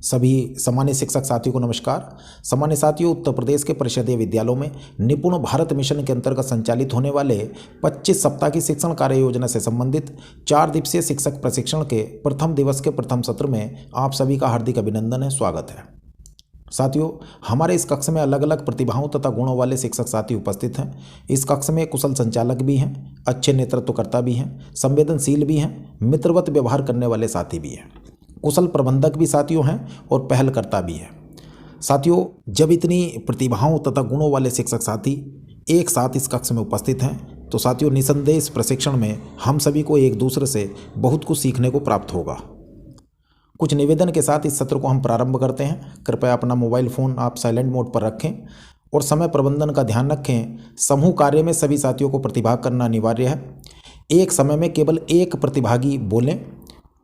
सभी सामान्य शिक्षक साथियों को नमस्कार। सामान्य साथियों, उत्तर प्रदेश के परिषदीय विद्यालयों में निपुण भारत मिशन के अंतर्गत संचालित होने वाले 25 सप्ताह की शिक्षण कार्य योजना से संबंधित 4 दिवसीय शिक्षक प्रशिक्षण के प्रथम दिवस के प्रथम सत्र में आप सभी का हार्दिक अभिनंदन है, स्वागत है। साथियों, हमारे इस कक्ष में अलग अलग प्रतिभाओं तथा गुणों वाले शिक्षक साथी उपस्थित हैं। इस कक्ष में कुशल संचालक भी हैं, अच्छे नेतृत्वकर्ता भी हैं, संवेदनशील भी हैं, मित्रवत व्यवहार करने वाले साथी भी हैं, कुशल प्रबंधक भी साथियों हैं और पहलकर्ता भी हैं। साथियों, जब इतनी प्रतिभाओं तथा गुणों वाले शिक्षक साथी एक साथ इस कक्ष में उपस्थित हैं तो साथियों, निसंदेह इस प्रशिक्षण में हम सभी को एक दूसरे से बहुत कुछ सीखने को प्राप्त होगा। कुछ निवेदन के साथ इस सत्र को हम प्रारंभ करते हैं। कृपया अपना मोबाइल फ़ोन आप साइलेंट मोड पर रखें और समय प्रबंधन का ध्यान रखें। समूह कार्य में सभी साथियों को प्रतिभाग करना अनिवार्य है। एक समय में केवल एक प्रतिभागी बोलें,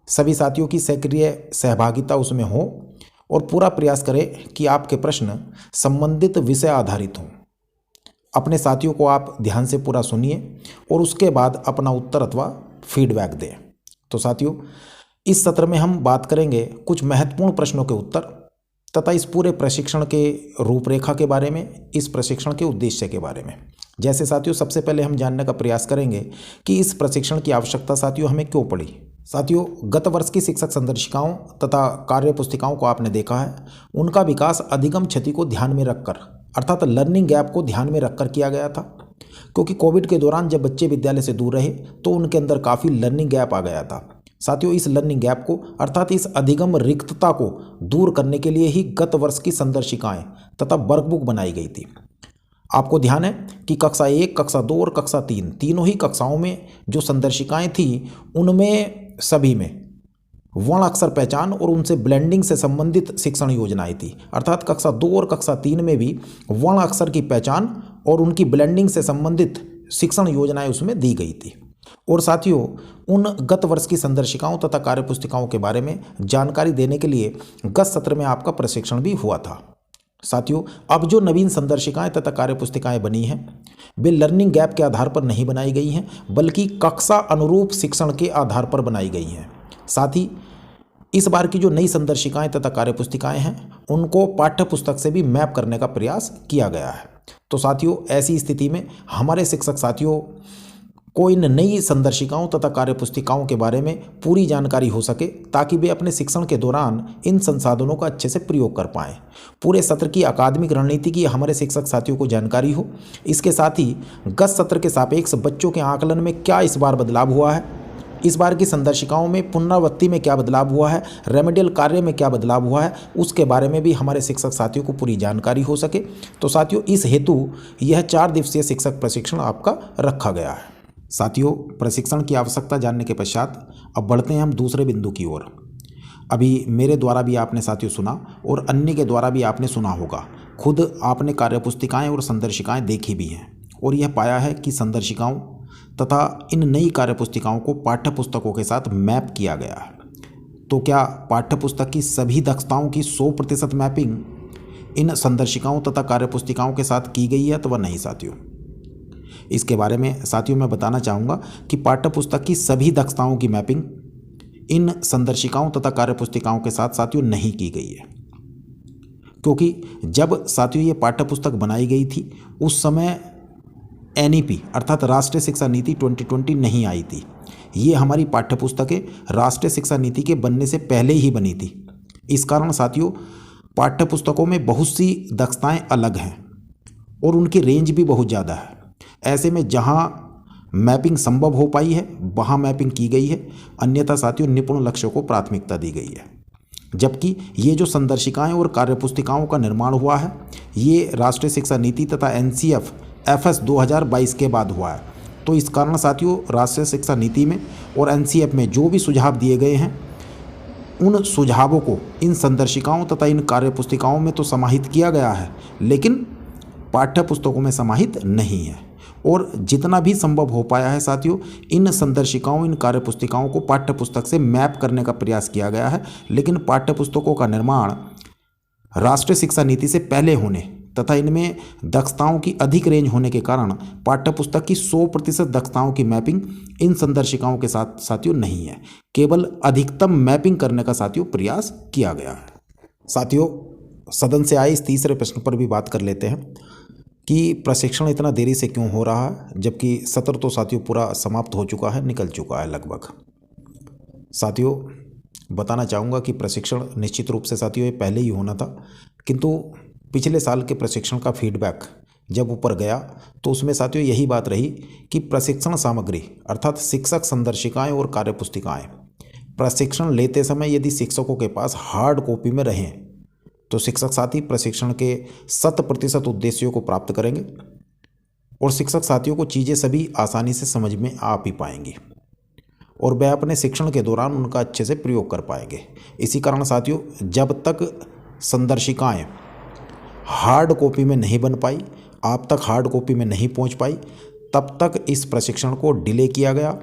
सभी साथियों की सक्रिय सहभागिता उसमें हो और पूरा प्रयास करें कि आपके प्रश्न संबंधित विषय आधारित हों। अपने साथियों को आप ध्यान से पूरा सुनिए और उसके बाद अपना उत्तर अथवा फीडबैक दें। तो साथियों, इस सत्र में हम बात करेंगे कुछ महत्वपूर्ण प्रश्नों के उत्तर तथा इस पूरे प्रशिक्षण के रूपरेखा के बारे में, इस प्रशिक्षण के उद्देश्य के बारे में। जैसे साथियों, सबसे पहले हम जानने का प्रयास करेंगे कि इस प्रशिक्षण की आवश्यकता साथियों हमें क्यों पड़ी। साथियों, गत वर्ष की शिक्षक संदर्शिकाओं तथा कार्य पुस्तिकाओं को आपने देखा है। उनका विकास अधिगम क्षति को ध्यान में रखकर, अर्थात लर्निंग गैप को ध्यान में रखकर किया गया था, क्योंकि कोविड के दौरान जब बच्चे विद्यालय से दूर रहे तो उनके अंदर काफ़ी लर्निंग गैप आ गया था। साथियों, इस लर्निंग गैप को अर्थात इस अधिगम रिक्तता को दूर करने के लिए ही गत वर्ष की संदर्शिकाएं तथा वर्कबुक बनाई गई थी। आपको ध्यान है कि कक्षा 1, कक्षा 2 और कक्षा 3 तीनों ही कक्षाओं में जो संदर्शिकाएं थी उनमें सभी में वर्ण अक्षर पहचान और उनसे ब्लेंडिंग से संबंधित शिक्षण योजनाएं थी। अर्थात कक्षा 2 और कक्षा 3 में भी वर्ण अक्षर की पहचान और उनकी ब्लेंडिंग से संबंधित शिक्षण योजनाएं उसमें दी गई थी। और साथियों, उन गत वर्ष की संदर्शिकाओं तथा कार्यपुस्तिकाओं के बारे में जानकारी देने के लिए गत सत्र में आपका प्रशिक्षण भी हुआ था। साथियों, अब जो नवीन संदर्शिकाएं तथा कार्यपुस्तिकाएं बनी हैं वे लर्निंग गैप के आधार पर नहीं बनाई गई हैं, बल्कि कक्षा अनुरूप शिक्षण के आधार पर बनाई गई हैं। साथ ही इस बार की जो नई संदर्शिकाएं तथा कार्यपुस्तिकाएं हैं उनको पाठ्य पुस्तक से भी मैप करने का प्रयास किया गया है। तो साथियों, ऐसी स्थिति में हमारे शिक्षक साथियों को इन नई संदर्शिकाओं तथा कार्यपुस्तिकाओं के बारे में पूरी जानकारी हो सके, ताकि वे अपने शिक्षण के दौरान इन संसाधनों का अच्छे से प्रयोग कर पाएँ। पूरे सत्र की अकादमिक रणनीति की हमारे शिक्षक साथियों को जानकारी हो। इसके साथ ही गत सत्र के सापेक्ष बच्चों के आकलन में क्या इस बार बदलाव हुआ है, इस बार की संदर्शिकाओं में पुनरावृत्ति में क्या बदलाव हुआ है, रेमेडियल कार्य में क्या बदलाव हुआ है, उसके बारे में भी हमारे शिक्षक साथियों को पूरी जानकारी हो सके। तो साथियों, इस हेतु यह 4 दिवसीय शिक्षक प्रशिक्षण आपका रखा गया है। साथियों, प्रशिक्षण की आवश्यकता जानने के पश्चात अब बढ़ते हैं हम दूसरे बिंदु की ओर। अभी मेरे द्वारा भी आपने साथियों सुना और अन्य के द्वारा भी आपने सुना होगा। खुद आपने कार्यपुस्तिकाएं और संदर्शिकाएं देखी भी हैं और यह पाया है कि संदर्शिकाओं तथा इन नई कार्यपुस्तिकाओं को पाठ्य पुस्तकों के साथ मैप किया गया है। तो क्या पाठ्य पुस्तक की सभी दक्षताओं की 100% मैपिंग इन संदर्शिकाओं तथा कार्यपुस्तिकाओं के साथ की गई है अथवा नहीं साथियों? इसके बारे में साथियों मैं बताना चाहूँगा कि पाठ्य पुस्तक की सभी दक्षताओं की मैपिंग इन संदर्शिकाओं तथा कार्यपुस्तिकाओं के साथ साथियों नहीं की गई है, क्योंकि जब साथियों ये पाठ्य पुस्तक बनाई गई थी उस समय NEP अर्थात राष्ट्रीय शिक्षा नीति 2020 नहीं आई थी। ये हमारी पाठ्य पुस्तकें राष्ट्रीय शिक्षा नीति के बनने से पहले ही बनी थी। इस कारण साथियों पाठ्य पुस्तकों में बहुत सी दक्षताएं अलग हैं और उनकी रेंज भी बहुत ज़्यादा है। ऐसे में जहां मैपिंग संभव हो पाई है वहां मैपिंग की गई है, अन्यथा साथियों निपुण लक्ष्यों को प्राथमिकता दी गई है। जबकि ये जो संदर्शिकाएं और कार्यपुस्तिकाओं का निर्माण हुआ है ये राष्ट्रीय शिक्षा नीति तथा NCF FS 2022 के बाद हुआ है। तो इस कारण साथियों राष्ट्रीय शिक्षा नीति में और NCF में जो भी सुझाव दिए गए हैं उन सुझावों को इन संदर्शिकाओं तथा इन कार्यपुस्तिकाओं में तो समाहित किया गया है, लेकिन पाठ्य पुस्तकों में समाहित नहीं है। और जितना भी संभव हो पाया है साथियों इन संदर्शिकाओं, इन कार्यपुस्तिकाओं को पाठ्य पुस्तक से मैप करने का प्रयास किया गया है, लेकिन पाठ्य पुस्तकों का निर्माण राष्ट्रीय शिक्षा नीति से पहले होने तथा इनमें दक्षताओं की अधिक रेंज होने के कारण पाठ्यपुस्तक की 100% दक्षताओं की मैपिंग इन संदर्शिकाओं के साथ साथियों नहीं है। केवल अधिकतम मैपिंग करने का साथियों प्रयास किया गया है। साथियों, सदन से आए इस तीसरे प्रश्न पर भी बात कर लेते हैं कि प्रशिक्षण इतना देरी से क्यों हो रहा है, जबकि सत्र तो साथियों पूरा समाप्त हो चुका है, निकल चुका है लगभग। साथियों, बताना चाहूँगा कि प्रशिक्षण निश्चित रूप से साथियों ये पहले ही होना था, किंतु पिछले साल के प्रशिक्षण का फीडबैक जब ऊपर गया तो उसमें साथियों यही बात रही कि प्रशिक्षण सामग्री अर्थात शिक्षक संदर्शिकाएँ और कार्यपुस्तिकाएँ प्रशिक्षण लेते समय यदि शिक्षकों के पास हार्ड कॉपी में रहें तो शिक्षक साथी प्रशिक्षण के 100% उद्देश्यों को प्राप्त करेंगे और शिक्षक साथियों को चीज़ें सभी आसानी से समझ में आ भी पाएंगी और वह अपने शिक्षण के दौरान उनका अच्छे से प्रयोग कर पाएंगे। इसी कारण साथियों, जब तक संदर्शिकाएँ हार्ड कॉपी में नहीं बन पाई, आप तक हार्ड कॉपी में नहीं पहुंच पाई, तब तक इस प्रशिक्षण को डिले किया गया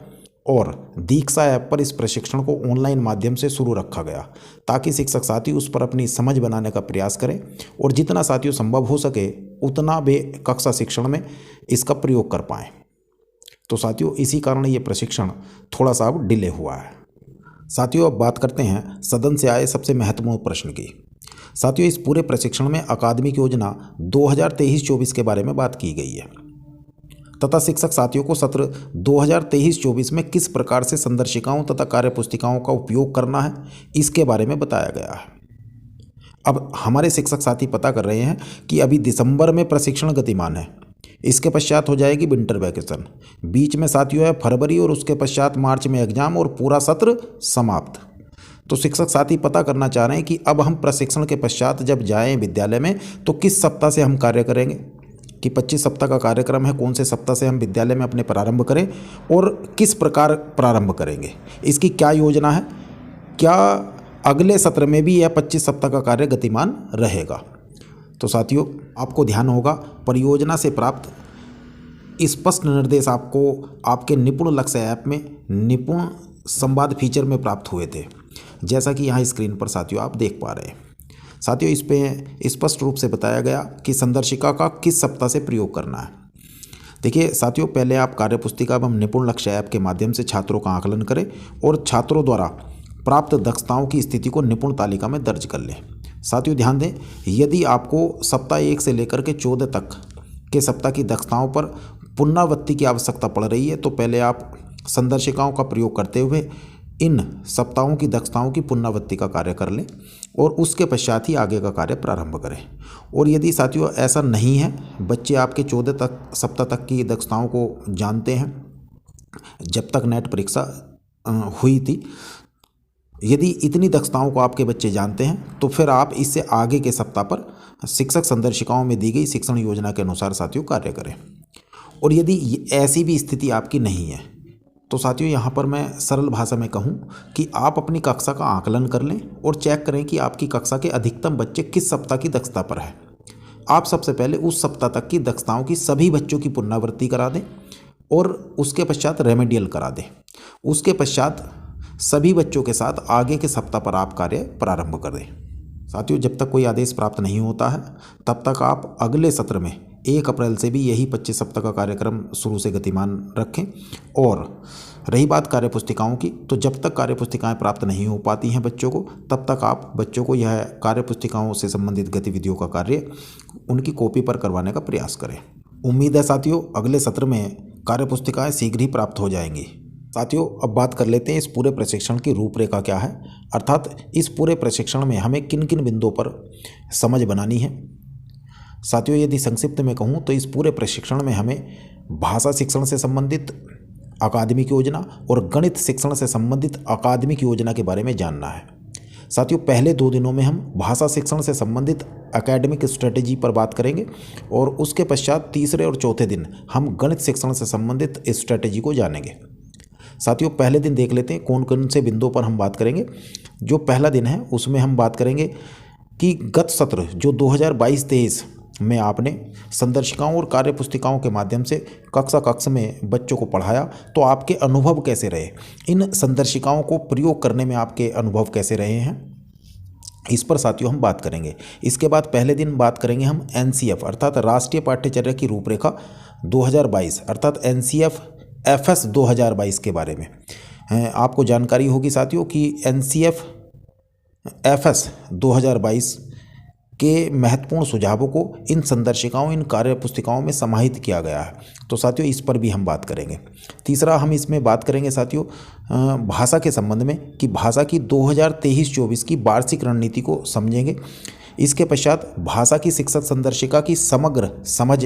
और दीक्षा ऐप पर इस प्रशिक्षण को ऑनलाइन माध्यम से शुरू रखा गया ताकि शिक्षक साथी उस पर अपनी समझ बनाने का प्रयास करें और जितना साथियों संभव हो सके उतना वे कक्षा शिक्षण में इसका प्रयोग कर पाएँ। तो साथियों, इसी कारण ये प्रशिक्षण थोड़ा सा अब डिले हुआ है। साथियों, अब बात करते हैं सदन से आए सबसे महत्वपूर्ण प्रश्न की। साथियों, इस पूरे प्रशिक्षण में अकादमिक योजना 2023-24 के बारे में बात की गई है तथा शिक्षक साथियों को सत्र 2023-24 में किस प्रकार से संदर्शिकाओं तथा कार्यपुस्तिकाओं का उपयोग करना है, इसके बारे में बताया गया है। अब हमारे शिक्षक साथी पता कर रहे हैं कि अभी दिसंबर में प्रशिक्षण गतिमान है, इसके पश्चात हो जाएगी विंटर वैकेशन, बीच में साथियों है फरवरी और उसके पश्चात मार्च में एग्जाम और पूरा सत्र समाप्त। तो शिक्षक साथी पता करना चाह रहे हैं कि अब हम प्रशिक्षण के पश्चात जब जाएं विद्यालय में तो किस सप्ताह से हम कार्य करेंगे, कि 25 सप्ताह का कार्यक्रम है, कौन से सप्ताह से हम विद्यालय में अपने प्रारंभ करें और किस प्रकार प्रारंभ करेंगे, इसकी क्या योजना है, क्या अगले सत्र में भी यह 25 सप्ताह का कार्य गतिमान रहेगा। तो साथियों, आपको ध्यान होगा परियोजना से प्राप्त स्पष्ट निर्देश आपको आपके निपुण लक्ष्य ऐप में निपुण संवाद फीचर में प्राप्त हुए थे, जैसा कि यहाँ स्क्रीन पर साथियों आप देख पा रहे हैं। साथियों, इस पे स्पष्ट रूप से बताया गया कि संदर्शिका का किस सप्ताह से प्रयोग करना है। देखिए साथियों, पहले आप कार्यपुस्तिका एवं निपुण लक्ष्य ऐप के माध्यम से छात्रों का आकलन करें और छात्रों द्वारा प्राप्त दक्षताओं की स्थिति को निपुण तालिका में दर्ज कर लें। साथियों ध्यान दें, यदि आपको सप्ताह 1 से लेकर के 14 तक के सप्ताह की दक्षताओं पर पुनरावृत्ति की आवश्यकता पड़ रही है तो पहले आप संदर्शिकाओं का प्रयोग करते हुए इन सप्ताहों की दक्षताओं की पुनरावृत्ति का कार्य कर लें और उसके पश्चात ही आगे का कार्य प्रारंभ करें। और यदि साथियों ऐसा नहीं है, बच्चे आपके 14 सप्ताह तक की दक्षताओं को जानते हैं जब तक नेट परीक्षा हुई थी, यदि इतनी दक्षताओं को आपके बच्चे जानते हैं तो फिर आप इससे आगे के सप्ताह पर शिक्षक संदर्शिकाओं में दी गई शिक्षण योजना के अनुसार साथियों कार्य करें। और यदि ऐसी भी स्थिति आपकी नहीं है तो साथियों यहाँ पर मैं सरल भाषा में कहूँ कि आप अपनी कक्षा का आकलन कर लें और चेक करें कि आपकी कक्षा के अधिकतम बच्चे किस सप्ताह की दक्षता पर है। आप सबसे पहले उस सप्ताह तक की दक्षताओं की सभी बच्चों की पुनरावृत्ति करा दें और उसके पश्चात रेमेडियल करा दें। उसके पश्चात सभी बच्चों के साथ आगे के सप्ताह पर आप कार्य प्रारंभ कर दें। साथियों, जब तक कोई आदेश प्राप्त नहीं होता है तब तक आप अगले सत्र में 1 अप्रैल से भी यही 25 सप्ताह का कार्यक्रम शुरू से गतिमान रखें। और रही बात कार्यपुस्तिकाओं की, तो जब तक कार्यपुस्तिकाएं प्राप्त नहीं हो पाती हैं बच्चों को, तब तक आप बच्चों को यह कार्यपुस्तिकाओं से संबंधित गतिविधियों का कार्य उनकी कॉपी पर करवाने का प्रयास करें। उम्मीद है साथियों अगले सत्र में कार्यपुस्तिकाएं शीघ्र ही प्राप्त हो जाएंगी। साथियों, अब बात कर लेते हैं इस पूरे प्रशिक्षण की रूपरेखा क्या है, अर्थात इस पूरे प्रशिक्षण में हमें किन किन बिंदुओं पर समझ बनानी है। साथियों, यदि संक्षिप्त में कहूँ तो इस पूरे प्रशिक्षण में हमें भाषा शिक्षण से संबंधित अकादमिक योजना और गणित शिक्षण से संबंधित अकादमिक योजना के बारे में जानना है। साथियों, पहले 2 दिनों में हम भाषा शिक्षण से संबंधित एकेडमिक स्ट्रेटेजी पर बात करेंगे और उसके पश्चात तीसरे और चौथे दिन हम गणित शिक्षण से संबंधित स्ट्रेटेजी को जानेंगे। साथियों, पहले दिन देख लेते हैं कौन कौन से बिंदुओं पर हम बात करेंगे। जो पहला दिन है उसमें हम बात करेंगे कि गत सत्र जो 2022-23 में आपने संदर्शिकाओं और कार्यपुस्तिकाओं के माध्यम से कक्षा में बच्चों को पढ़ाया तो आपके अनुभव कैसे रहे, इन संदर्शिकाओं को प्रयोग करने में आपके अनुभव कैसे रहे हैं, इस पर साथियों हम बात करेंगे। इसके बाद पहले दिन बात करेंगे हम NCF अर्थात राष्ट्रीय पाठ्यचर्या की रूपरेखा 2022 अर्थात NCF FS 2022 के बारे में। आपको जानकारी होगी साथियों कि NCF FS 2022 के महत्वपूर्ण सुझावों को इन संदर्शिकाओं, इन कार्य पुस्तिकाओं में समाहित किया गया है। तो साथियों इस पर भी हम बात करेंगे। तीसरा हम इसमें बात करेंगे साथियों भाषा के संबंध में कि भाषा की 2023-24 की वार्षिक रणनीति को समझेंगे। इसके पश्चात भाषा की शिक्षक संदर्शिका की समग्र समझ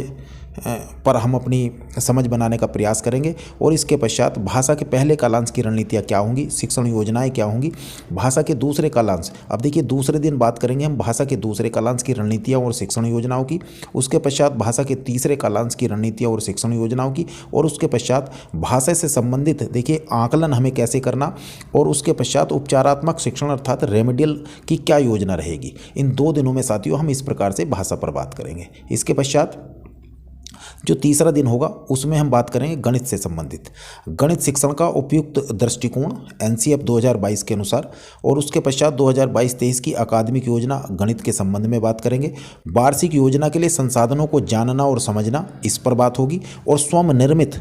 पर हम अपनी समझ बनाने का प्रयास करेंगे और इसके पश्चात भाषा के पहले कालांश की रणनीतियाँ क्या होंगी, शिक्षण योजनाएं क्या होंगी। भाषा के दूसरे कालांश, अब देखिए दूसरे दिन बात करेंगे हम भाषा के दूसरे कालांश की रणनीतियाँ और शिक्षण योजनाओं की। उसके पश्चात भाषा के तीसरे कालांश की रणनीतियाँ और शिक्षण योजनाओं की। और उसके पश्चात भाषा से संबंधित देखिए आकलन हमें कैसे करना, और उसके पश्चात उपचारात्मक शिक्षण अर्थात रेमेडियल की क्या योजना रहेगी। इन 2 दिनों में साथियों हम इस प्रकार से भाषा पर बात करेंगे। इसके पश्चात जो तीसरा दिन होगा उसमें हम बात करेंगे गणित से संबंधित, गणित शिक्षण का उपयुक्त दृष्टिकोण NCF 2022 के अनुसार। और उसके पश्चात 2022-23 की अकादमिक योजना गणित के संबंध में बात करेंगे। वार्षिक योजना के लिए संसाधनों को जानना और समझना, इस पर बात होगी। और स्वयं निर्मित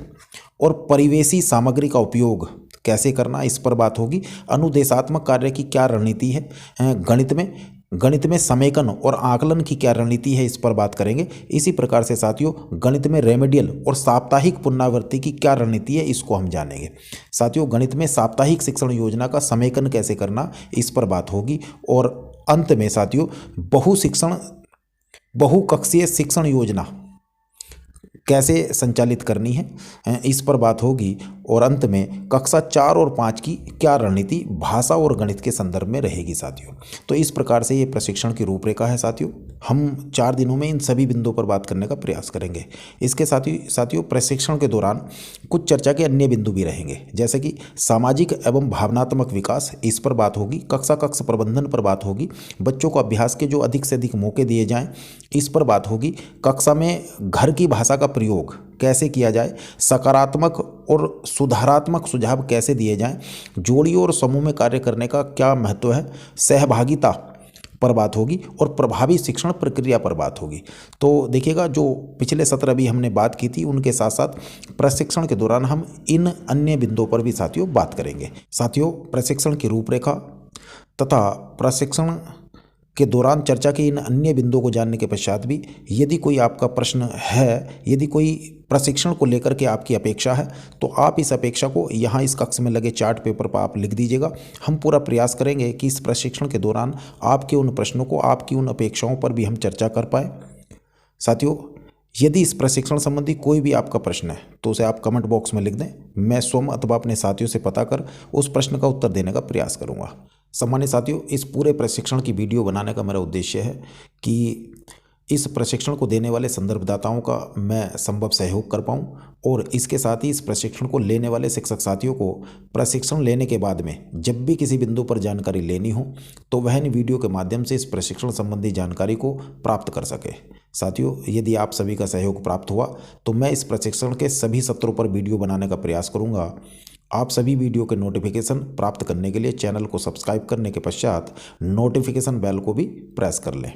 और परिवेशी सामग्री का उपयोग कैसे करना, इस पर बात होगी। अनुदेशात्मक कार्य की क्या रणनीति है गणित में समेकन और आकलन की क्या रणनीति है, इस पर बात करेंगे। इसी प्रकार से साथियों गणित में रेमेडियल और साप्ताहिक पुनरावृत्ति की क्या रणनीति है, इसको हम जानेंगे। साथियों गणित में साप्ताहिक शिक्षण योजना का समेकन कैसे करना, इस पर बात होगी। और अंत में साथियों बहुकक्षीय शिक्षण योजना कैसे संचालित करनी है, इस पर बात होगी। और अंत में कक्षा 4 और 5 की क्या रणनीति भाषा और गणित के संदर्भ में रहेगी साथियों। तो इस प्रकार से ये प्रशिक्षण की रूपरेखा है साथियों। हम 4 दिनों में इन सभी बिंदुओं पर बात करने का प्रयास करेंगे। इसके साथियों प्रशिक्षण के दौरान कुछ चर्चा के अन्य बिंदु भी रहेंगे, जैसे कि सामाजिक एवं भावनात्मक विकास, इस पर बात होगी। कक्ष प्रबंधन पर बात होगी। बच्चों को अभ्यास के जो अधिक से अधिक मौके दिए जाएं, इस पर बात होगी। कक्षा में घर की भाषा का प्रयोग कैसे किया जाए, सकारात्मक और सुधारात्मक सुझाव कैसे दिए जाएं, जोड़ियों और समूह में कार्य करने का क्या महत्व है, सहभागिता पर बात होगी। और प्रभावी शिक्षण प्रक्रिया पर बात होगी। तो देखिएगा जो पिछले सत्र अभी हमने बात की थी, उनके साथ साथ प्रशिक्षण के दौरान हम इन अन्य बिंदुओं पर भी साथियों बात करेंगे। साथियों प्रशिक्षण की रूपरेखा तथा प्रशिक्षण के दौरान चर्चा के इन अन्य बिंदुओं को जानने के पश्चात भी यदि कोई आपका प्रश्न है, यदि कोई प्रशिक्षण को लेकर के आपकी अपेक्षा है, तो आप इस अपेक्षा को यहाँ इस कक्ष में लगे चार्ट पेपर पर आप लिख दीजिएगा। हम पूरा प्रयास करेंगे कि इस प्रशिक्षण के दौरान आपके उन प्रश्नों को, आपकी उन अपेक्षाओं पर भी हम चर्चा कर पाएँ। साथियों यदि इस प्रशिक्षण संबंधी कोई भी आपका प्रश्न है तो उसे आप कमेंट बॉक्स में लिख दें। मैं स्वयं अथवा अपने साथियों से पता कर उस प्रश्न का उत्तर देने का प्रयास करूंगा। सम्मानित साथियों इस पूरे प्रशिक्षण की वीडियो बनाने का मेरा उद्देश्य है कि इस प्रशिक्षण को देने वाले संदर्भदाताओं का मैं संभव सहयोग कर पाऊं, और इसके साथ ही इस प्रशिक्षण को लेने वाले शिक्षक साथियों को प्रशिक्षण लेने के बाद में जब भी किसी बिंदु पर जानकारी लेनी हो तो वह इन वीडियो के माध्यम से इस प्रशिक्षण संबंधी जानकारी को प्राप्त कर सके। साथियों यदि आप सभी का सहयोग प्राप्त हुआ तो मैं इस प्रशिक्षण के सभी सत्रों पर वीडियो बनाने का प्रयास करूँगा। आप सभी वीडियो के नोटिफिकेशन प्राप्त करने के लिए चैनल को सब्सक्राइब करने के पश्चात नोटिफिकेशन बेल को भी प्रेस कर लें।